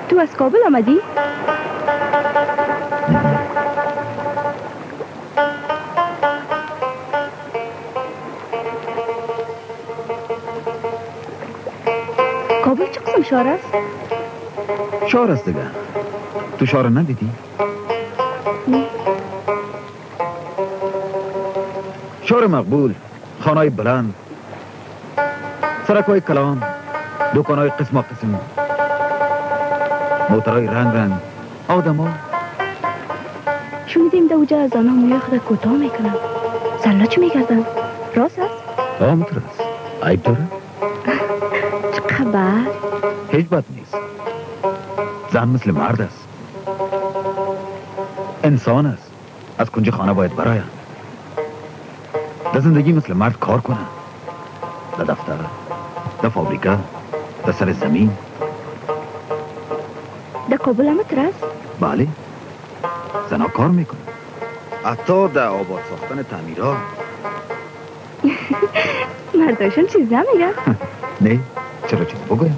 تو از کابل آمدی؟ کابل چه قسم شهر است؟ شهر است دیگه. تو شهر ندیدی؟ نه. شهر مقبول، خانه‌های بلند، سرک‌های کلان، دکان‌های قسم قسم، موترهای رنگ رنگ، آدم‌ها. شنیدیم در اوجه از آنها موی خود کوتاه میکنن. سلا چی میگردن؟ راست است؟ همونطور است. عیب داره؟ چه خبر؟ هیچ بد نیست. زن مثل مرد است. انسان است. از کنج خانه باید براید. در زندگی مثل مرد کار کنه. در دفتر، در فابریکه، در سر زمین. در کابل هم است؟ بله. زنها کار میکنه. حتی در آباد ساختن تعمیرها. مرداشون چیز نمیگن؟ نه، چرا چیز بگویم؟